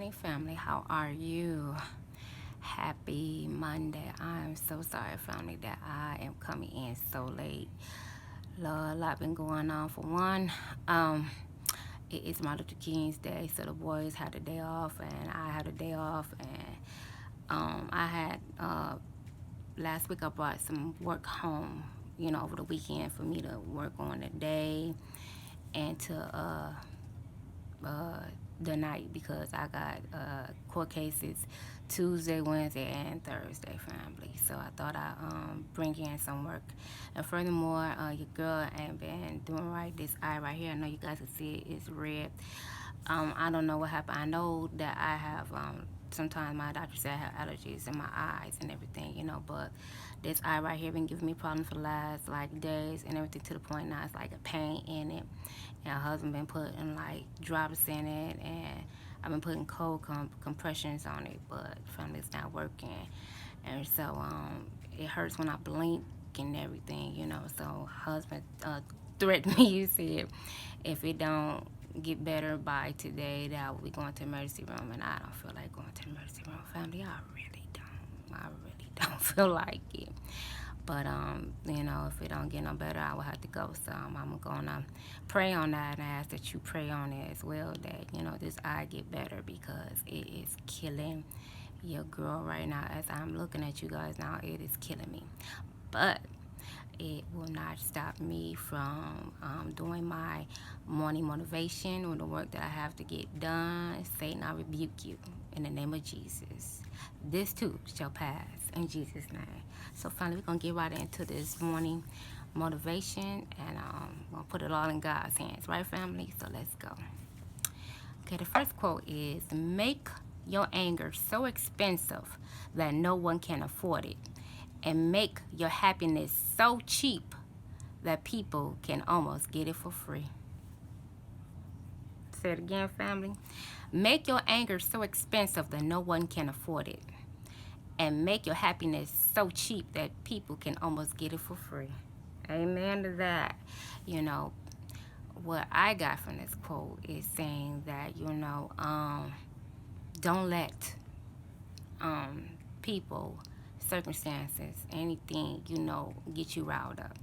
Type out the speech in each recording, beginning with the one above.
morning, family. How are you? Happy Monday. I'm so sorry, family, that I am coming in so late. Lord, a lot been going on. For one, um, it is Martin Luther King's day, so the boys had a day off, and I had a day off, and I had last week I brought some work home, over the weekend for me to work on today and to uh, the night because I got court cases Tuesday, Wednesday, and Thursday, family. So I thought I'd bring in some work. And furthermore, your girl ain't been doing right. This eye right here, I know you guys can see it, it's red. I don't know what happened. I know that I have, sometimes my doctor said I have allergies in my eyes and everything, but this eye right here been giving me problems for the last like days and everything to the point now it's like a pain in it. And her husband been putting like drops in it, and I've been putting cold compressions on it, but family's not working. And so it hurts when I blink and everything, So husband threatened me. You said if it don't get better by today, that I will be going to the emergency room, and I don't feel like going to the emergency room, family. I really don't. I really don't feel like it. But if it don't get no better, I will have to go. So I'm gonna pray on that and ask that you pray on it as well. That this eye get better because it is killing your girl right now. As I'm looking at you guys now, it is killing me. But it will not stop me from doing my morning motivation or the work that I have to get done. Satan, I rebuke you in the name of Jesus. This too shall pass in Jesus' name. So finally, we're going to get right into this morning motivation, and we'll put it all in God's hands. Right, family? So let's go. Okay, the first quote is, make your anger so expensive that no one can afford it, and make your happiness so cheap that people can almost get it for free. Say it again, family. Make your anger so expensive that no one can afford it, and make your happiness so cheap that people can almost get it for free. Amen to that. What I got from this quote is saying that, don't let people, circumstances, anything, get you riled up.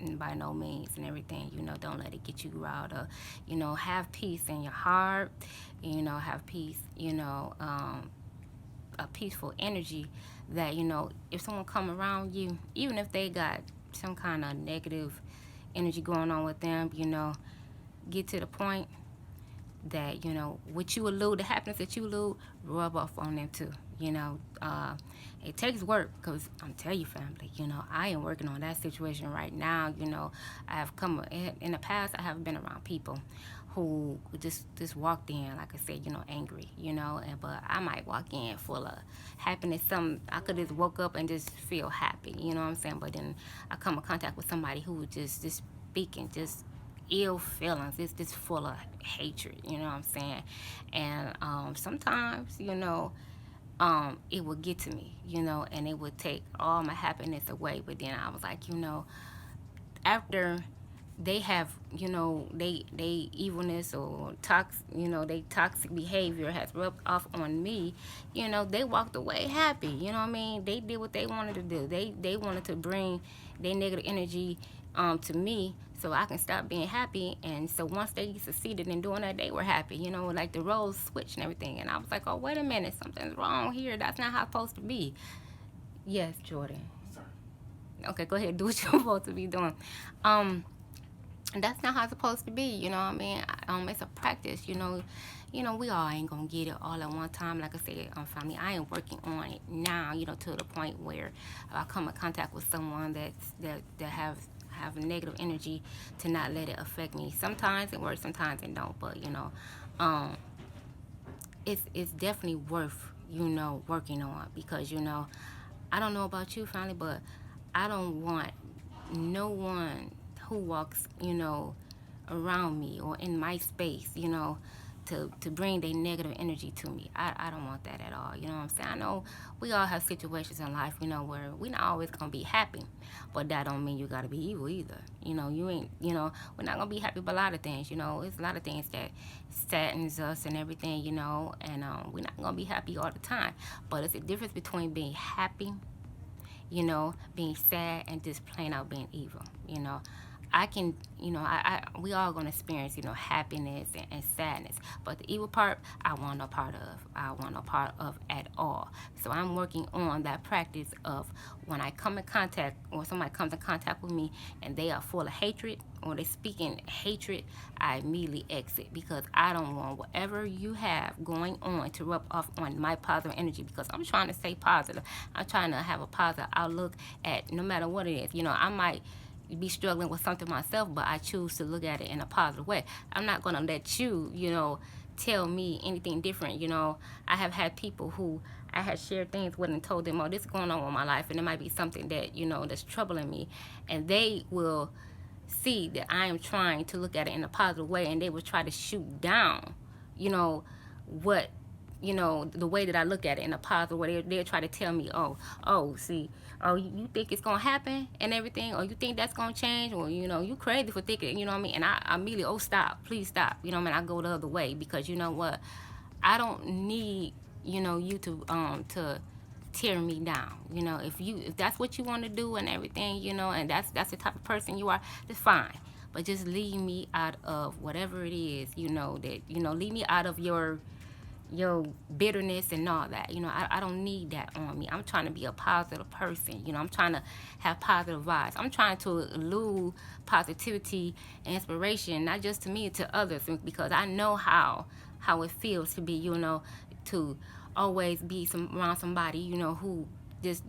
And by no means and everything, don't let it get you riled up. Have peace in your heart, have peace, a peaceful energy that, if someone come around you, even if they got some kind of negative energy going on with them, get to the point that what you allude, the happiness that you allude, rub off on them too. It takes work, because I'm telling you, family, I am working on that situation right now. I have come in the past, I have been around people who just walked in, like I said, angry, but I might walk in full of happiness. I could just woke up and just feel happy, you know what I'm saying? But then I come in contact with somebody who just speaking, just ill feelings. It's just full of hatred, you know what I'm saying? And sometimes, it would get to me, and it would take all my happiness away. But then I was like, after they have, they evilness or they toxic behavior has rubbed off on me, they walked away happy. You know what I mean? They did what they wanted to do. They wanted to bring their negative energy to me so I can stop being happy. And so once they succeeded in doing that, they were happy, like the roles switched and everything. And I was like, oh, wait a minute, something's wrong here. That's not how it's supposed to be. Yes, Jordan. Okay, go ahead, do what you're supposed to be doing. That's not how it's supposed to be, you know what I mean? It's a practice, we all ain't gonna get it all at one time. Like I said, family, I am working on it now, to the point where I come in contact with someone that have negative energy, to not let it affect me. Sometimes it works, sometimes it don't, but it's definitely worth working on, because I don't know about you, family, but I don't want no one who walks around me or in my space to bring their negative energy to me. I don't want that at all. You know what I'm saying? I know we all have situations in life, where we're not always gonna be happy, but that don't mean you gotta be evil either. You ain't, we're not gonna be happy about a lot of things. It's a lot of things that saddens us and everything, and we're not gonna be happy all the time. But it's a difference between being happy, being sad, and just plain out being evil. I can, we all gonna experience, happiness and sadness. But the evil part, I want no part of. I want no part of at all. So I'm working on that practice of when I come in contact, or somebody comes in contact with me and they are full of hatred, or they speaking hatred, I immediately exit, because I don't want whatever you have going on to rub off on my positive energy, because I'm trying to stay positive. I'm trying to have a positive outlook at no matter what it is. I might be struggling with something myself, but I choose to look at it in a positive way. I'm not going to let you, tell me anything different. I have had people who I had shared things with and told them, oh, this is going on with my life, and it might be something that, that's troubling me. And they will see that I am trying to look at it in a positive way, and they will try to shoot down, what the way that I look at it in a positive way. They'll try to tell me, see, you think it's gonna happen and everything, or you think that's gonna change, or you crazy for thinking, what I mean. And I immediately, stop, please stop, what I mean. I go the other way, because you know what, I don't need you to tear me down. If that's what you want to do and everything, and that's the type of person you are, that's fine. But just leave me out of whatever it is, that leave me out of your bitterness and all that. I don't need that on me. I'm trying to be a positive person. I'm trying to have positive vibes. I'm trying to elude positivity and inspiration, not just to me, to others, because I know how it feels to be, to always be around somebody, who just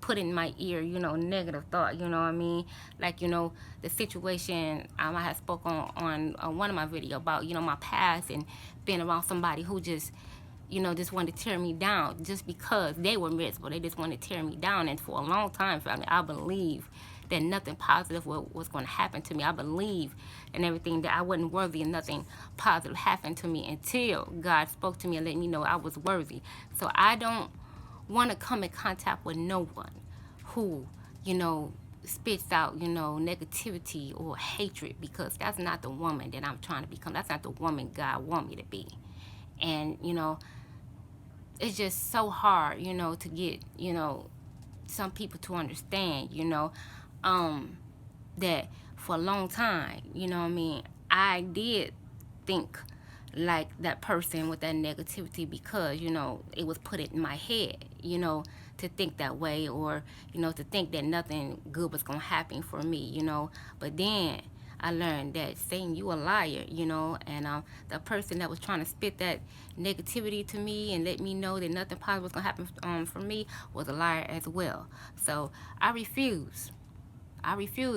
put in my ear, negative thought, what I mean. Like, the situation I had spoke on one of my videos about, my past, and being around somebody who just wanted to tear me down just because they were miserable. They just wanted to tear me down. And for a long time, family, I believe that nothing positive was going to happen to me. I believe and everything that I wasn't worthy, and nothing positive happened to me until God spoke to me and let me know I was worthy. So I don't want to come in contact with no one who, spits out, negativity or hatred, because that's not the woman that I'm trying to become. That's not the woman God want me to be. And, it's just so hard, to get, some people to understand, that for a long time, what I mean, I did think like that person with that negativity, because it was put in my head, to think that way, or to think that nothing good was gonna happen for me, but then I learned that Satan, you a liar, and the person that was trying to spit that negativity to me and let me know that nothing positive was gonna happen for me was a liar as well. So I refuse,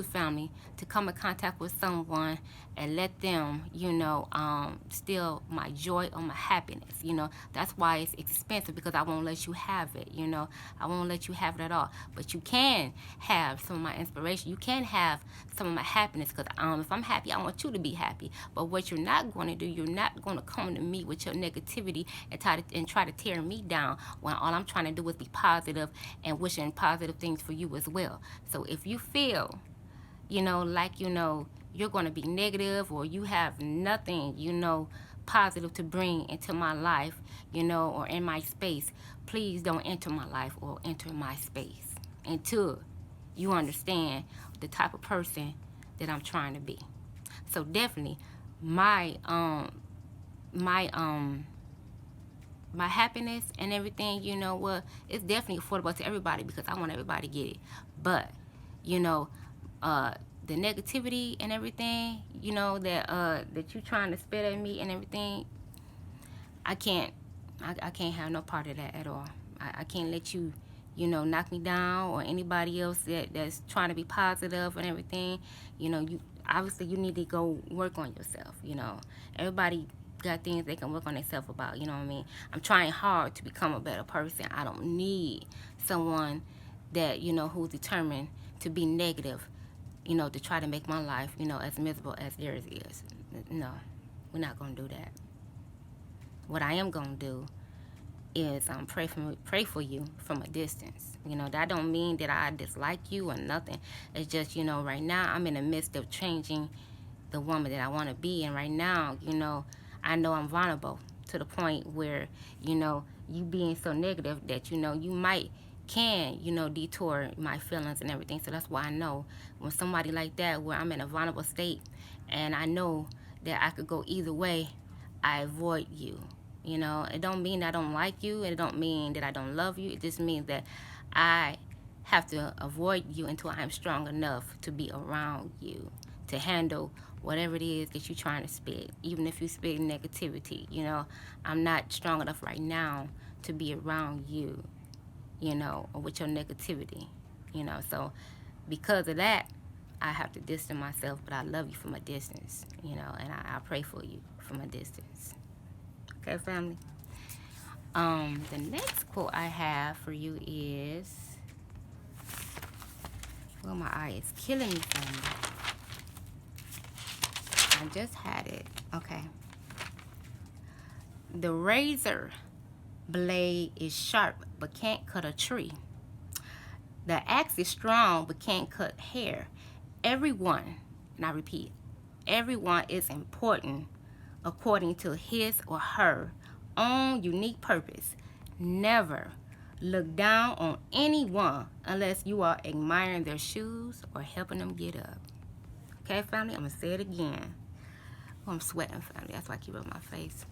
family, to come in contact with someone and let them, steal my joy or my happiness. That's why it's expensive, because I won't let you have it. I won't let you have it at all. But you can have some of my inspiration. You can have some of my happiness, because if I'm happy, I want you to be happy. But what you're not going to do, you're not going to come to me with your negativity and try to tear me down, when all I'm trying to do is be positive and wishing positive things for you as well. So if you feel, like, you're going to be negative, or you have nothing, positive to bring into my life, or in my space, please don't enter my life or enter my space until you understand the type of person that I'm trying to be. So definitely my happiness and everything, it's definitely affordable to everybody, because I want everybody to get it. But the negativity and everything, that you trying to spit at me and everything, I can't have no part of that at all. I can't let you, knock me down, or anybody else that's trying to be positive and everything. You obviously, you need to go work on yourself. Everybody got things they can work on themselves about. What I mean? I'm trying hard to become a better person. I don't need someone that who's determined to be negative, to try to make my life, as miserable as theirs is. No, we're not gonna do that. what I am gonna do is pray for you from a distance. That don't mean that I dislike you or nothing. It's just, right now I'm in the midst of changing the woman that I want to be. And right now, I know I'm vulnerable to the point where, you being so negative that, you might can, detour my feelings and everything. So that's why I know when somebody like that, where I'm in a vulnerable state and I know that I could go either way, I avoid you. It don't mean I don't like you. It don't mean that I don't love you. It just means that I have to avoid you until I'm strong enough to be around you, to handle whatever it is that you're trying to spit. Even if you spit negativity, I'm not strong enough right now to be around you, or with your negativity, So because of that, I have to distance myself, but I love you from a distance, and I pray for you from a distance. Okay, family? The next quote I have for you is, well, my eye is killing me, family. I just had it. Okay. The razor blade is sharp but can't cut a tree. The axe is strong but can't cut hair. Everyone, and I repeat, everyone is important according to his or her own unique purpose. Never look down on anyone unless you are admiring their shoes or helping them get up. Okay, family? I'm going to say it again. Oh, I'm sweating, family. That's why I keep rubbing my face.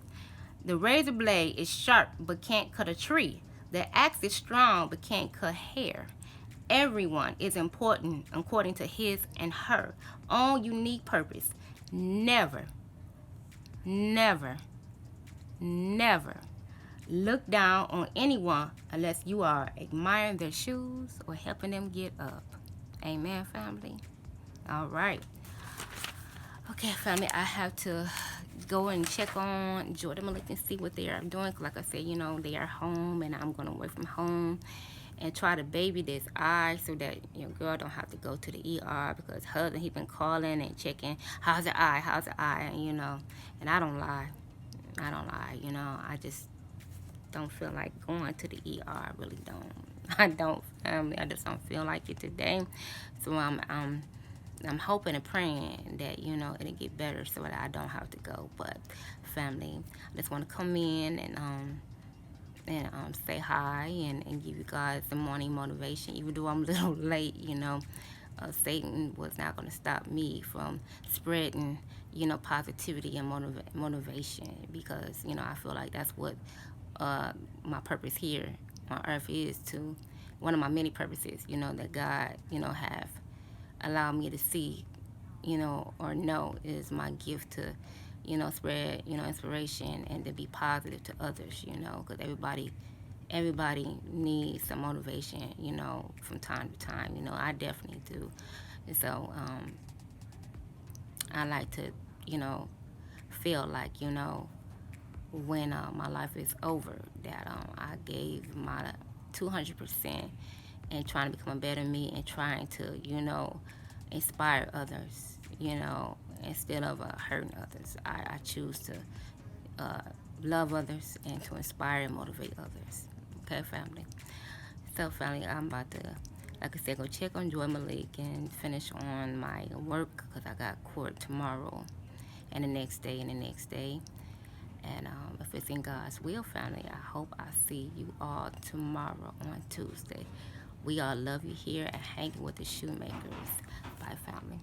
The razor blade is sharp but can't cut a tree. The axe is strong but can't cut hair. Everyone is important according to his and her own unique purpose. Never, never, never look down on anyone unless you are admiring their shoes or helping them get up. Amen, family. All right. Okay, family, I have to go and check on Jordan Malik and see what they are doing. Like I said, they are home, and I'm going to work from home and try to baby this eye so that your girl don't have to go to the ER, because husband, he been calling and checking, how's the eye, and I don't lie. I just don't feel like going to the ER. I really don't. I don't, family. I just don't feel like it today. So I'm hoping and praying that, it'll get better so that I don't have to go. But family, I just want to come in and say hi and give you guys some morning motivation. Even though I'm a little late, Satan was not going to stop me from spreading, positivity and motivation, because, I feel like that's what my purpose here on earth is, to one of my many purposes, that God, have allowed me to see, or know, is my gift to, spread, inspiration and to be positive to others, because everybody needs some motivation, from time to time. I definitely do. And so I like to, feel like, when my life is over, that I gave my 200% and trying to become a better me and trying to, inspire others, instead of hurting others. I choose to love others and to inspire and motivate others. Okay, family? So, family, I'm about to, like I said, go check on Joy Malik and finish on my work, because I got court tomorrow and the next day and the next day. And if it's in God's will, family, I hope I see you all tomorrow on Tuesday. We all love you here at Hanging with the Shoemakers. Bye, family.